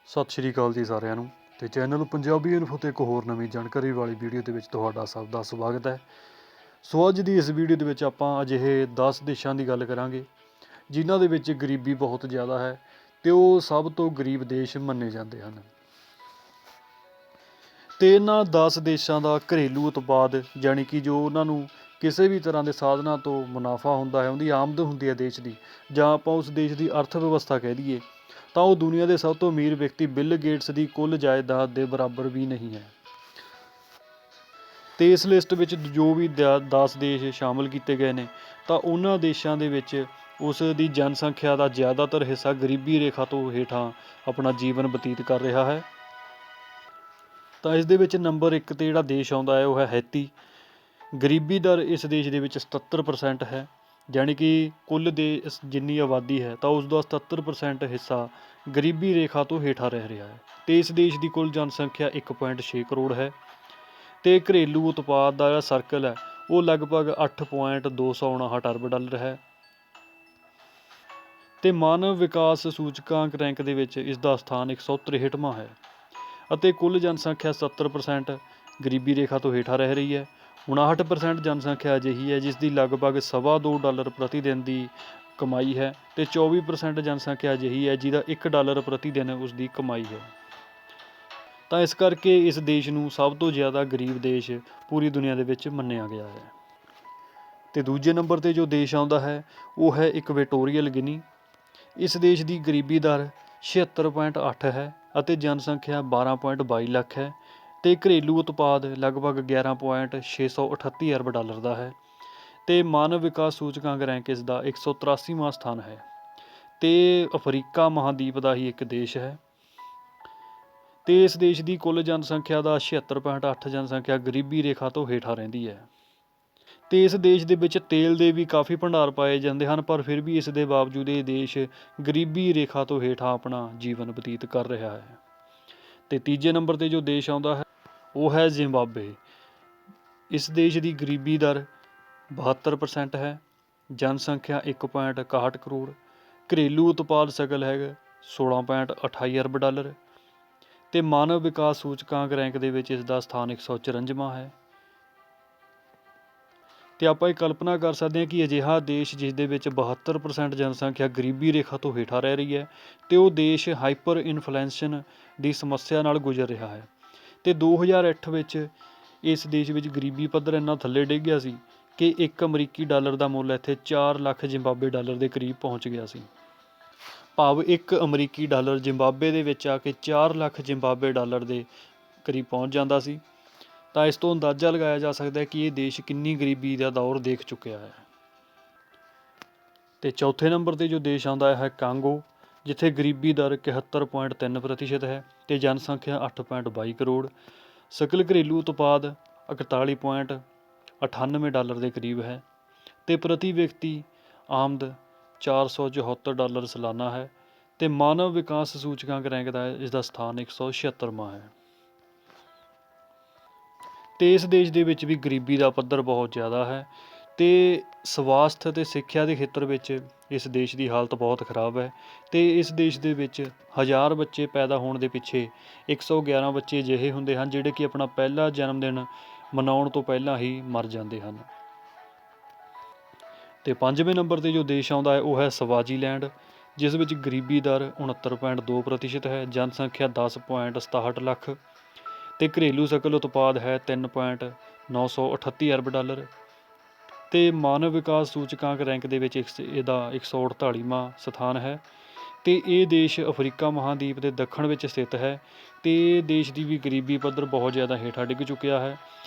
ਸਤਿ ਸ਼੍ਰੀ ਅਕਾਲ ਜੀ ਸਾਰਿਆਂ ਨੂੰ। ਤੇ ਚੈਨਲ ਪੰਜਾਬੀ ਇਨਫੋ ਤੇ ਇੱਕ ਹੋਰ ਨਵੀਂ ਜਾਣਕਾਰੀ ਵਾਲੀ ਵੀਡੀਓ ਦੇ ਵਿੱਚ ਤੁਹਾਡਾ ਸਭ ਦਾ ਸਵਾਗਤ ਹੈ। ਸੋ ਅੱਜ ਦੀ ਇਸ ਵੀਡੀਓ ਦੇ ਵਿੱਚ ਆਪਾਂ ਅਜਿਹੇ 10 ਦੇਸ਼ਾਂ ਦੀ ਗੱਲ ਕਰਾਂਗੇ ਜਿਨ੍ਹਾਂ ਦੇ ਵਿੱਚ ਗਰੀਬੀ ਬਹੁਤ ਜ਼ਿਆਦਾ ਹੈ ਤੇ ਉਹ ਸਭ ਤੋਂ ਗਰੀਬ ਦੇਸ਼ ਮੰਨੇ ਜਾਂਦੇ ਹਨ। ਤੇ ਇਹਨਾਂ 10 ਦੇਸ਼ਾਂ ਦਾ ਘਰੇਲੂ ਉਤਪਾਦ ਜਾਣੀ ਕਿ ਜੋ ਉਹਨਾਂ ਨੂੰ ਕਿਸੇ ਵੀ ਤਰ੍ਹਾਂ ਦੇ ਸਾਧਨਾਂ ਤੋਂ ਮੁਨਾਫਾ ਹੁੰਦਾ ਹੈ, ਉਹਦੀ ਆਮਦ ਹੁੰਦੀ ਹੈ ਦੇਸ਼ ਦੀ, ਜਾਂ ਆਪਾਂ ਉਸ ਦੇਸ਼ ਦੀ ਅਰਥ ਵਿਵਸਥਾ ਕਹਿ ਦਈਏ, ਤਾਂ ਉਹ ਦੁਨੀਆ ਦੇ ਸਭ ਤੋਂ ਅਮੀਰ ਵਿਅਕਤੀ ਬਿੱਲ ਗੇਟਸ ਦੀ ਕੁੱਲ ਜਾਇਦਾਦ ਦੇ ਬਰਾਬਰ ਵੀ ਨਹੀਂ ਹੈ। ਤੇ ਇਸ ਲਿਸਟ ਵਿੱਚ ਜੋ ਵੀ 10 ਦੇਸ਼ ਸ਼ਾਮਲ ਕੀਤੇ ਗਏ ਨੇ ਤਾਂ ਉਹਨਾਂ ਦੇਸ਼ਾਂ ਦੇ ਵਿੱਚ ਉਸ ਦੀ ਜਨਸੰਖਿਆ ਦਾ ਜ਼ਿਆਦਾਤਰ ਹਿੱਸਾ ਗਰੀਬੀ ਰੇਖਾ ਤੋਂ ਹੇਠਾਂ ਆਪਣਾ ਜੀਵਨ ਬਤੀਤ ਕਰ ਰਿਹਾ ਹੈ। ਤਾਂ ਇਸ ਦੇ ਵਿੱਚ ਨੰਬਰ 1 ਤੇ ਜਿਹੜਾ ਦੇਸ਼ ਆਉਂਦਾ ਹੈ ਉਹ ਹੈ ਹੈਤੀ। ਗਰੀਬੀ ਦਰ ਇਸ ਦੇਸ਼ ਦੇ ਵਿੱਚ 77% ਹੈ, ਜਾਣੀ ਕਿ ਕੁੱਲ ਦੇ ਜਿੰਨੀ ਆਬਾਦੀ ਹੈ ਤਾਂ ਉਸ ਦਾ 77% ਹਿੱਸਾ ਗਰੀਬੀ ਰੇਖਾ ਤੋਂ ਹੇਠਾਂ ਰਹਿ ਰਿਹਾ ਹੈ। ਤੇ ਇਸ ਦੇਸ਼ ਦੀ ਕੁੱਲ ਜਨਸੰਖਿਆ 1.6 ਕਰੋੜ ਹੈ। ਤੇ ਘਰੇਲੂ ਉਤਪਾਦ ਦਾ ਜਿਹੜਾ ਸਰਕਲ ਹੈ ਉਹ ਲਗਭਗ 8.259 ਅਰਬ ਡਾਲਰ ਹੈ। ਤੇ ਮਾਨਵ ਵਿਕਾਸ ਸੂਚਕਾਂਕ ਰੈਂਕ ਦੇ ਵਿੱਚ ਇਸ ਦਾ ਸਥਾਨ 163ਵਾਂ ਹੈ। ਅਤੇ ਕੁੱਲ ਜਨਸੰਖਿਆ 70% ਗਰੀਬੀ ਰੇਖਾ ਤੋਂ ਹੇਠਾਂ ਰਹਿ ਰਹੀ ਹੈ। 59% ਜਨਸੰਖਿਆ ਅਜਿਹੀ ਹੈ ਜਿਸ ਦੀ ਲਗਭਗ $2.25 ਪ੍ਰਤੀ ਦਿਨ ਦੀ ਕਮਾਈ ਹੈ। ਤੇ 24% ਜਨਸੰਖਿਆ ਅਜਿਹੀ ਹੈ ਜਿਹਦਾ $1 ਪ੍ਰਤੀ ਦਿਨ ਉਸ ਦੀ ਕਮਾਈ ਹੈ। ਤਾਂ ਇਸ ਕਰਕੇ ਇਸ ਦੇਸ਼ ਨੂੰ ਸਭ ਤੋਂ ਜ਼ਿਆਦਾ ਗਰੀਬ ਦੇਸ਼ ਪੂਰੀ ਦੁਨੀਆ ਦੇ ਵਿੱਚ ਮੰਨਿਆ ਗਿਆ ਹੈ। ਤੇ ਦੂਜੇ ਨੰਬਰ 'ਤੇ ਜੋ ਦੇਸ਼ ਆਉਂਦਾ ਹੈ ਉਹ ਹੈ ਇਕਵੈਟੋਰੀਅਲ ਗਿਨੀ। ਇਸ ਦੇਸ਼ ਦੀ ਗਰੀਬੀ ਦਰ 76.8 ਹੈ ਅਤੇ ਜਨਸੰਖਿਆ 12.22 ਲੱਖ ਹੈ। ਤੇ ਘਰੇਲੂ ਉਤਪਾਦ ਲਗਭਗ 11.638 ਅਰਬ ਡਾਲਰ ਦਾ ਹੈ। ਤੇ ਮਾਨਵ ਵਿਕਾਸ ਸੂਚਕਾਂਕ ਰੈਂਕ ਇਸ ਦਾ 183ਵਾਂ ਸਥਾਨ ਹੈ। ਤੇ ਅਫਰੀਕਾ ਮਹਾਂਦੀਪ ਦਾ ਹੀ ਇੱਕ ਦੇਸ਼ ਹੈ। ਤੇ ਇਸ ਦੇਸ਼ ਦੀ ਕੁੱਲ ਜਨਸੰਖਿਆ ਦਾ 76.8 ਜਨਸੰਖਿਆ ਗਰੀਬੀ ਰੇਖਾ ਤੋਂ ਹੇਠਾਂ ਰਹਿੰਦੀ ਹੈ। ਤੇ ਇਸ ਦੇਸ਼ ਦੇ ਵਿੱਚ ਤੇਲ ਦੇ ਵੀ ਕਾਫੀ ਭੰਡਾਰ ਪਾਏ ਜਾਂਦੇ ਹਨ, ਪਰ ਫਿਰ ਵੀ ਇਸ ਦੇ ਬਾਵਜੂਦ ਇਹ ਦੇਸ਼ ਗਰੀਬੀ ਰੇਖਾ ਤੋਂ ਹੇਠਾਂ ਆਪਣਾ ਜੀਵਨ ਬਤੀਤ ਕਰ ਰਿਹਾ ਹੈ। ਤੇ ਤੀਜੇ ਨੰਬਰ 'ਤੇ ਜੋ ਦੇਸ਼ ਆਉਂਦਾ ਹੈ ਉਹ ਹੈ ਜ਼ਿੰਬਾਬਵੇ। ਇਸ ਦੇਸ਼ ਦੀ ਗਰੀਬੀ ਦਰ 72% ਹੈ। ਜਨਸੰਖਿਆ 1.61 ਕਰੋੜ। ਘਰੇਲੂ ਉਤਪਾਦ ਸਕਲ ਹੈਗਾ 16.28 ਅਰਬ ਡਾਲਰ। ਤੇ ਮਾਨਵ ਵਿਕਾਸ ਸੂਚਕਾਂਕ ਰੈਂਕ ਦੇ ਵਿੱਚ ਇਸ ਦਾ ਸਥਾਨ 154ਵਾਂ ਹੈ। ਤੇ ਆਪਾਂ ਇਹ ਕਲਪਨਾ ਕਰ ਸਕਦੇ ਹਾਂ ਕਿ ਅਜਿਹਾ ਦੇਸ਼ ਜਿਸ ਦੇ ਵਿੱਚ 72% ਜਨਸੰਖਿਆ ਗਰੀਬੀ ਰੇਖਾ ਤੋਂ ਹੇਠਾਂ ਰਹਿ ਰਹੀ ਹੈ ਤੇ ਉਹ ਦੇਸ਼ ਹਾਈਪਰ ਇਨਫਲੇਸ਼ਨ ਦੀ ਸਮੱਸਿਆ ਨਾਲ ਗੁਜ਼ਰ ਰਿਹਾ ਹੈ। ਤੇ 2008 ਵਿੱਚ ਇਸ ਦੇਸ਼ ਵਿੱਚ ਗਰੀਬੀ ਪੱਧਰ ਇੰਨਾ ਥੱਲੇ ਡਿੱਗ ਗਿਆ ਸੀ ਕਿ $1 ਅਮਰੀਕੀ ਦਾ ਮੁੱਲ ਇੱਥੇ 4 ਲੱਖ ਜ਼ਿੰਬਾਬਵੇ ਡਾਲਰ ਦੇ ਕਰੀਬ ਪਹੁੰਚ ਗਿਆ ਸੀ। ਭਾਵ $1 ਅਮਰੀਕੀ ਜ਼ਿੰਬਾਬਵੇ ਦੇ ਵਿੱਚ ਆ ਕੇ 4 ਲੱਖ ਜ਼ਿੰਬਾਬਵੇ ਡਾਲਰ ਦੇ ਕਰੀਬ ਪਹੁੰਚ ਜਾਂਦਾ ਸੀ। ਤਾਂ ਇਸ ਤੋਂ ਅੰਦਾਜ਼ਾ ਲਗਾਇਆ ਜਾ ਸਕਦਾ ਹੈ ਕਿ ਇਹ ਦੇਸ਼ ਕਿੰਨੀ ਗਰੀਬੀ ਦਾ ਦੌਰ ਦੇਖ ਚੁੱਕਿਆ ਹੈ। ਤੇ ਚੌਥੇ ਨੰਬਰ 'ਤੇ ਜੋ ਦੇਸ਼ ਆਉਂਦਾ ਹੈ ਕਾਂਗੋ, ਜਿੱਥੇ ਗਰੀਬੀ ਦਰ 71.3% ਹੈ ਤੇ ਜਨਸੰਖਿਆ 8.22 ਕਰੋੜ। ਸਕਲ ਘਰੇਲੂ ਉਤਪਾਦ 41.98 ਡਾਲਰ ਦੇ ਕਰੀਬ ਹੈ। ਤੇ ਪ੍ਰਤੀ ਵਿਅਕਤੀ ਆਮਦ $474 ਸਾਲਾਨਾ ਹੈ। ਤੇ ਮਾਨਵ ਵਿਕਾਸ ਸੂਚਕਾਂਕ ਰੈਂਕ ਦਾ ਇਸ ਦਾ ਸਥਾਨ 176ਵਾਂ ਹੈ। ਤੇ ਇਸ ਦੇਸ਼ ਦੇ ਵਿੱਚ ਵੀ ਗਰੀਬੀ ਦਾ ਪੱਧਰ ਬਹੁਤ ਜ਼ਿਆਦਾ ਹੈ। ਤੇ ਸਵਾਸਥ ਅਤੇ ਸਿੱਖਿਆ ਦੇ ਖੇਤਰ ਵਿੱਚ ਇਸ ਦੇਸ਼ ਦੀ ਹਾਲਤ ਬਹੁਤ ਖਰਾਬ ਹੈ। ਤੇ ਇਸ ਦੇਸ਼ ਦੇ ਵਿੱਚ 1000 ਬੱਚੇ ਪੈਦਾ ਹੋਣ ਦੇ ਪਿੱਛੇ 111 ਬੱਚੇ ਅਜਿਹੇ ਹੁੰਦੇ ਹਨ ਜਿਹੜੇ ਕਿ ਆਪਣਾ ਪਹਿਲਾ ਜਨਮ ਦਿਨ ਮਨਾਉਣ ਤੋਂ ਪਹਿਲਾਂ ਹੀ ਮਰ ਜਾਂਦੇ ਹਨ। ਤੇ 5ਵੇਂ ਨੰਬਰ 'ਤੇ ਜੋ ਦੇਸ਼ ਆਉਂਦਾ ਹੈ ਉਹ ਹੈ ਸਵਾਜ਼ੀਲੈਂਡ, ਜਿਸ ਵਿੱਚ ਗਰੀਬੀ ਦਰ 69.2% ਹੈ। ਜਨਸੰਖਿਆ 10.67 ਲੱਖ ਤੇ ਘਰੇਲੂ ਸਕਲ ਉਤਪਾਦ ਹੈ 3.938 ਅਰਬ ਡਾਲਰ। ਤੇ ਮਾਨਵ ਵਿਕਾਸ ਸੂਚਕਾਂਕ ਰੈਂਕ ਦੇ ਵਿੱਚ ਇਹਦਾ 148ਵਾਂ ਸਥਾਨ ਹੈ। ਤੇ ਇਹ ਦੇਸ਼ ਅਫਰੀਕਾ ਮਹਾਂਦੀਪ ਦੇ ਦੱਖਣ ਵਿੱਚ ਸਥਿਤ ਹੈ। ਤੇ ਦੇਸ਼ ਦੀ ਵੀ ਗਰੀਬੀ ਪੱਧਰ ਬਹੁਤ ਜ਼ਿਆਦਾ ਹੇਠਾਂ ਡਿੱਗ ਚੁੱਕਿਆ ਹੈ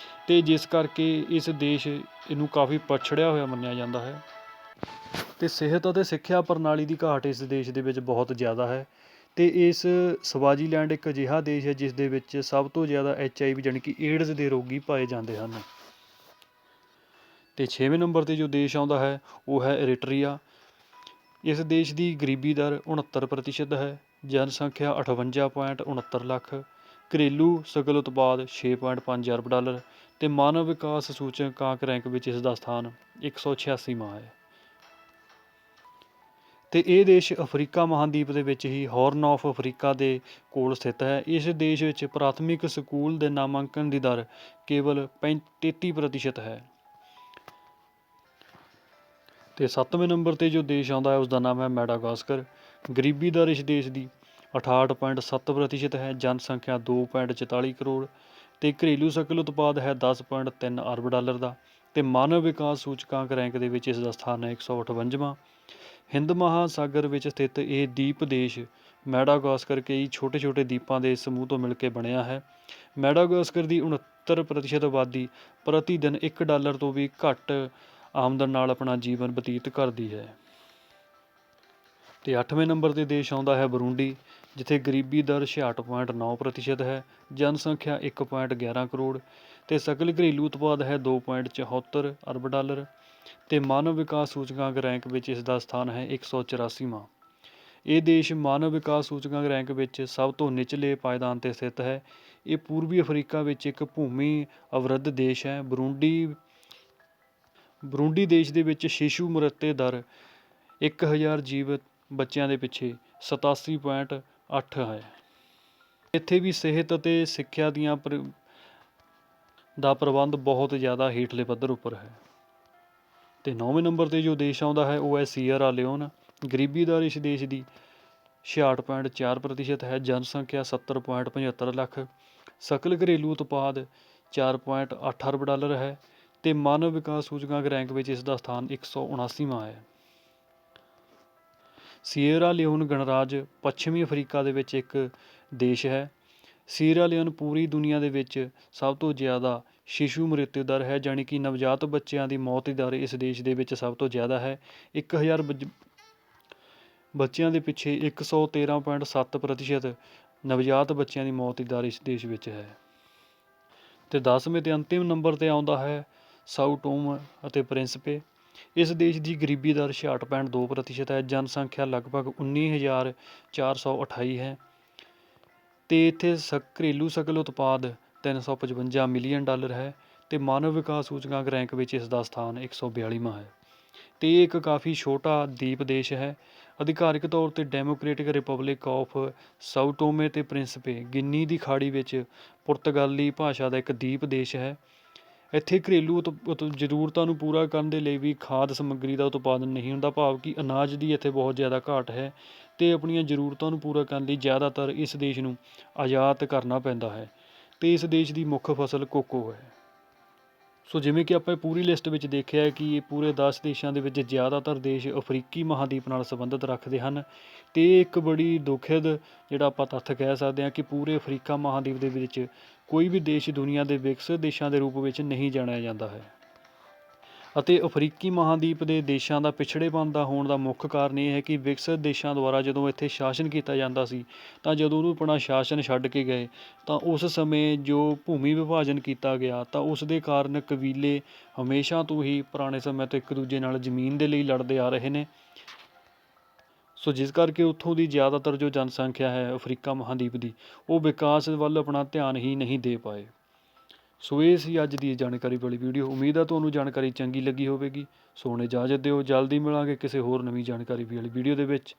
ਤੇ ਜਿਸ ਕਰਕੇ ਇਸ ਦੇਸ਼ ਇਹਨੂੰ ਕਾਫੀ ਪਛੜਿਆ ਹੋਇਆ ਮੰਨਿਆ ਜਾਂਦਾ ਹੈ। ਤੇ ਸਿਹਤ ਅਤੇ ਸਿੱਖਿਆ ਪ੍ਰਣਾਲੀ ਦੀ ਘਾਟ ਇਸ ਦੇਸ਼ ਦੇ ਵਿੱਚ ਬਹੁਤ ਜ਼ਿਆਦਾ ਹੈ। ਤੇ ਇਸ ਸਵਾਜ਼ੀਲੈਂਡ ਇੱਕ ਅਜਿਹਾ ਦੇਸ਼ ਹੈ ਜਿਸ ਦੇ ਵਿੱਚ ਸਭ ਤੋਂ ਜ਼ਿਆਦਾ HIV ਜਾਣੀ ਕਿ ਏਡਜ਼ ਦੇ ਰੋਗੀ ਪਾਏ ਜਾਂਦੇ ਹਨ। ਤੇ 6ਵੇਂ ਨੰਬਰ 'ਤੇ ਜੋ ਦੇਸ਼ ਆਉਂਦਾ ਹੈ ਉਹ ਹੈ ਇਰੀਟਰੀਆ। ਇਸ ਦੇਸ਼ ਦੀ ਗਰੀਬੀ ਦਰ 69% ਹੈ। ਜਨਸੰਖਿਆ 58.69 ਲੱਖ। ਘਰੇਲੂ ਸਕਲ ਉਤਪਾਦ 6.5 ਅਰਬ ਡਾਲਰ ਤੇ ਮਾਨਵ ਵਿਕਾਸ ਸੂਚਕਾਂਕ ਰੈਂਕ ਵਿੱਚ ਇਸ ਦਾ ਸਥਾਨ 186ਵਾਂ ਹੈ। ਤੇ ਇਹ ਦੇਸ਼ ਅਫਰੀਕਾ ਮਹਾਂਦੀਪ ਦੇ ਵਿੱਚ ਹੀ ਹਾਰਨ ਆਫ ਅਫਰੀਕਾ ਦੇ ਕੋਲ ਸਥਿਤ ਹੈ। ਇਸ ਦੇਸ਼ ਵਿੱਚ ਪ੍ਰਾਥਮਿਕ ਸਕੂਲ ਦੇ ਨਾਮਾਂਕਨ ਦੀ ਦਰ ਕੇਵਲ 33% ਹੈ। ਤੇ 7ਵੇਂ ਨੰਬਰ ਤੇ ਜੋ ਦੇਸ਼ ਆਉਂਦਾ ਹੈ ਉਸ ਦਾ ਨਾਮ ਹੈ ਮੈਡਾਗਾਸਕਰ। ਗਰੀਬੀ ਦਰ ਇਸ ਦੇਸ਼ ਦੀ 68.7% ਹੈ। ਜਨਸੰਖਿਆ 2.44 ਕਰੋੜ ਤੇ ਘਰੇਲੂ ਸਕਲ ਉਤਪਾਦ ਹੈ 10.3 ਅਰਬ ਡਾਲਰ ਦਾ। ਤੇ ਮਾਨਵ ਵਿਕਾਸ ਸੂਚਕਾਂਕ ਰੈਂਕ ਦੇ ਵਿੱਚ ਇਸ ਦਾ ਸਥਾਨ ਹੈ 158ਵਾਂ। ਹਿੰਦ ਮਹਾਸਾਗਰ ਵਿੱਚ ਸਥਿਤ ਇਹ ਦੀਪ ਦੇਸ਼ ਮੈਡਾਗਾਸਕਰ ਕਈ ਛੋਟੇ ਛੋਟੇ ਦੀਪਾਂ ਦੇ ਸਮੂਹ ਤੋਂ ਮਿਲ ਕੇ ਬਣਿਆ ਹੈ। ਮੈਡਾਗਾਸਕਰ ਦੀ 69% ਆਬਾਦੀ ਪ੍ਰਤੀ ਦਿਨ $1 ਤੋਂ ਵੀ ਘੱਟ ਆਮਦਨ ਨਾਲ ਆਪਣਾ ਜੀਵਨ ਬਤੀਤ ਕਰਦੀ ਹੈ। ਤੇ 8ਵੇਂ ਨੰਬਰ ਤੇ ਦੇਸ਼ ਆਉਂਦਾ ਹੈ ਬਰੂੰਡੀ, ਜਿੱਥੇ ਗਰੀਬੀ ਦਰ 66.9% ਹੈ। ਜਨਸੰਖਿਆ 1.11 ਕਰੋੜ ਤੇ ਸਕਲ ਘਰੇਲੂ ਉਤਪਾਦ ਹੈ 2.74 ਅਰਬ ਡਾਲਰ। ਤੇ ਮਾਨਵ ਵਿਕਾਸ ਸੂਚਕਾਂਕ ਰੈਂਕ ਵਿੱਚ ਇਸ ਦਾ ਸਥਾਨ ਹੈ 184ਵਾਂ। ਇਹ ਦੇਸ਼ ਮਾਨਵ ਵਿਕਾਸ ਸੂਚਕਾਂਕ ਰੈਂਕ ਵਿੱਚ ਸਭ ਤੋਂ ਨਿਚਲੇ ਪਾਏਦਾਨ 'ਤੇ ਸਥਿਤ ਹੈ। ਇਹ ਪੂਰਬੀ ਅਫਰੀਕਾ ਵਿੱਚ ਇੱਕ ਭੂਮੀ ਅਵਰੁੱਧ ਦੇਸ਼ ਹੈ। ਬਰੂੰਡੀ ਦੇਸ਼ ਦੇ ਵਿੱਚ ਸ਼ਿਸ਼ੂ ਮ੍ਰਿਤੂ ਦਰ 1000 ਜੀਵਤ ਬੱਚਿਆਂ ਦੇ ਪਿੱਛੇ 87.8 ਹੈ। ਇੱਥੇ ਵੀ ਸਿਹਤ ਅਤੇ ਸਿੱਖਿਆ ਦਾ ਪ੍ਰਬੰਧ ਬਹੁਤ ਜ਼ਿਆਦਾ ਹੇਠਲੇ ਪੱਧਰ ਉੱਪਰ ਹੈ। ਤੇ 9ਵੇਂ ਨੰਬਰ ਤੇ ਜੋ ਦੇਸ਼ ਆਉਂਦਾ ਹੈ ਉਹ ਹੈ ਸੀਅਰਾ ਲਿਓਨ। ਗਰੀਬੀ ਦਰ ਇਸ ਦੇਸ਼ ਦੀ 66.4% ਹੈ। ਜਨਸੰਖਿਆ 70.75 ਲੱਖ। ਸਕਲ ਘਰੇਲੂ ਉਤਪਾਦ 4.8 ਅਰਬ ਡਾਲਰ ਹੈ। ਤੇ ਮਾਨਵ ਵਿਕਾਸ ਸੂਚਕਾਂਕ ਰੈਂਕ ਵਿੱਚ ਇਸ ਦਾ ਸਥਾਨ 179ਵਾਂ ਹੈ। ਸੀਅਰਾ ਲਿਓਨ ਗਣਰਾਜ ਪੱਛਮੀ ਅਫਰੀਕਾ ਦੇ ਵਿੱਚ ਇੱਕ ਦੇਸ਼ ਹੈ। ਸੀਅਰਾ ਲਿਓਨ ਪੂਰੀ ਦੁਨੀਆ ਦੇ ਵਿੱਚ ਸਭ ਤੋਂ ਜ਼ਿਆਦਾ ਸ਼ਿਸ਼ੂ ਮ੍ਰਿਤੂ ਦਰ ਹੈ, ਜਾਣੀ ਕਿ ਨਵਜਾਤ ਬੱਚਿਆਂ ਦੀ ਮੌਤ ਦੀ ਦਰ ਇਸ ਦੇਸ਼ ਦੇ ਵਿੱਚ ਸਭ ਤੋਂ ਜ਼ਿਆਦਾ ਹੈ। 1000 ਬੱਚਿਆਂ ਦੇ ਪਿੱਛੇ 113.7% ਨਵਜਾਤ ਬੱਚਿਆਂ ਦੀ ਮੌਤ ਦੀ ਦਰ ਇਸ ਦੇਸ਼ ਵਿੱਚ ਹੈ। ਤੇ 10ਵੇਂ ਤੇ ਅੰਤਿਮ ਨੰਬਰ ਤੇ ਆਉਂਦਾ ਹੈ ਸਾਓ ਟੋਮ ਅਤੇ ਪ੍ਰਿੰਸਪੇ। ਇਸ ਦੇਸ਼ ਦੀ ਗਰੀਬੀ ਦਰ 66.2% ਹੈ। ਜਨਸੰਖਿਆ ਲਗਭਗ 19,428 ਹੈ। ਤੇ ਇੱਥੇ ਘਰੇਲੂ ਸਕਲ ਉਤਪਾਦ 355 ਮਿਲੀਅਨ ਡਾਲਰ ਹੈ। ਤੇ ਮਾਨਵ ਵਿਕਾਸ ਸੂਚਕਾਂਕ ਰੈਂਕ ਵਿੱਚ ਇਸ ਦਾ ਸਥਾਨ 142ਵਾਂ ਹੈ। ਤੇ ਇਹ ਇੱਕ ਕਾਫੀ ਛੋਟਾ ਦੀਪ ਦੇਸ਼ ਹੈ। ਅਧਿਕਾਰਿਕ ਤੌਰ ਤੇ ਡੈਮੋਕ੍ਰੇਟਿਕ ਰਿਪਬਲਿਕ ਆਫ ਸਾਓ ਟੋਮੇ ਤੇ ਪ੍ਰਿੰਸਪੇ ਗਿਨੀ ਦੀ ਖਾੜੀ ਵਿੱਚ ਪੁਰਤਗਾਲੀ ਭਾਸ਼ਾ ਦਾ ਇੱਕ ਦੀਪ ਦੇਸ਼ ਹੈ। ਇੱਥੇ ਘਰੇਲੂ ਜ਼ਰੂਰਤਾਂ ਨੂੰ ਪੂਰਾ ਕਰਨ ਦੇ ਲਈ ਵੀ ਖਾਦ ਸਮੱਗਰੀ ਦਾ ਉਤਪਾਦਨ ਨਹੀਂ ਹੁੰਦਾ, ਭਾਵ ਕਿ ਅਨਾਜ ਦੀ ਇੱਥੇ ਬਹੁਤ ਜ਼ਿਆਦਾ ਘਾਟ ਹੈ। ਤੇ ਆਪਣੀਆਂ ਜ਼ਰੂਰਤਾਂ ਨੂੰ ਪੂਰਾ ਕਰਨ ਲਈ ਜ਼ਿਆਦਾਤਰ ਇਸ ਦੇਸ਼ ਨੂੰ ਆਯਾਤ ਕਰਨਾ ਪੈਂਦਾ ਹੈ। ਤੇ ਇਸ ਦੇਸ਼ ਦੀ ਮੁੱਖ ਫਸਲ ਕੋਕੋ ਹੈ। ਸੋ ਜਿਵੇਂ ਕਿ ਆਪਾਂ ਪੂਰੀ ਲਿਸਟ ਵਿੱਚ ਦੇਖਿਆ ਕਿ ਇਹ ਪੂਰੇ 10 ਦੇਸ਼ਾਂ ਦੇ ਵਿੱਚ ਜ਼ਿਆਦਾਤਰ ਦੇਸ਼ ਅਫਰੀਕੀ ਮਹਾਂਦੀਪ ਨਾਲ ਸੰਬੰਧਿਤ ਰੱਖਦੇ ਹਨ। ਤੇ ਇਹ ਇੱਕ ਬੜੀ ਦੁਖਦ ਜਿਹੜਾ ਆਪਾਂ ਤੱਥ ਕਹਿ ਸਕਦੇ ਹਾਂ ਕਿ ਪੂਰੇ ਅਫਰੀਕਾ ਮਹਾਂਦੀਪ ਦੇ ਵਿੱਚ ਕੋਈ ਵੀ ਦੇਸ਼ ਦੁਨੀਆ ਦੇ ਵਿਕਸਿਤ ਦੇਸ਼ਾਂ ਦੇ ਰੂਪ ਵਿੱਚ ਨਹੀਂ ਜਾਣਿਆ ਜਾਂਦਾ ਹੈ। ਅਤੇ ਅਫਰੀਕੀ ਮਹਾਂਦੀਪ ਦੇ ਦੇਸ਼ਾਂ ਦਾ ਪਿਛੜੇਪਣ ਦਾ ਹੋਣ ਦਾ ਮੁੱਖ ਕਾਰਨ ਇਹ ਹੈ ਕਿ ਵਿਕਸਿਤ ਦੇਸ਼ਾਂ ਦੁਆਰਾ ਜਦੋਂ ਇੱਥੇ ਸ਼ਾਸਨ ਕੀਤਾ ਜਾਂਦਾ ਸੀ ਤਾਂ ਜਦੋਂ ਉਹ ਆਪਣਾ ਸ਼ਾਸਨ ਛੱਡ ਕੇ ਗਏ ਤਾਂ ਉਸ ਸਮੇਂ ਜੋ ਭੂਮੀ ਵਿਭਾਜਨ ਕੀਤਾ ਗਿਆ ਤਾਂ ਉਸ ਦੇ ਕਾਰਨ ਕਬੀਲੇ ਹਮੇਸ਼ਾ ਤੋਂ ਹੀ ਪੁਰਾਣੇ ਸਮੇਂ ਤੋਂ ਇੱਕ ਦੂਜੇ ਨਾਲ ਜ਼ਮੀਨ ਦੇ ਲਈ ਲੜਦੇ ਆ ਰਹੇ ਨੇ। ਸੋ ਜਿਸ ਕਰਕੇ ਉੱਥੋਂ ਦੀ ਜ਼ਿਆਦਾਤਰ ਜੋ ਜਨਸੰਖਿਆ ਹੈ ਅਫਰੀਕਾ ਮਹਾਂਦੀਪ ਦੀ, ਉਹ ਵਿਕਾਸ ਵੱਲ ਆਪਣਾ ਧਿਆਨ ਹੀ ਨਹੀਂ ਦੇ ਪਾਏ। ਸੋ ਇਹ ਸੀ ਅੱਜ ਦੀ ਜਾਣਕਾਰੀ ਵਾਲੀ ਵੀਡੀਓ। ਉਮੀਦ ਹੈ ਤੁਹਾਨੂੰ ਜਾਣਕਾਰੀ ਚੰਗੀ ਲੱਗੀ ਹੋਵੇਗੀ। ਸੋ ਹੁਣ ਇਜਾਜ਼ਤ ਦਿਓ, ਜਲਦੀ ਮਿਲਾਂਗੇ ਕਿਸੇ ਹੋਰ ਨਵੀਂ ਜਾਣਕਾਰੀ ਵਾਲੀ ਵੀਡੀਓ ਦੇ ਵਿੱਚ।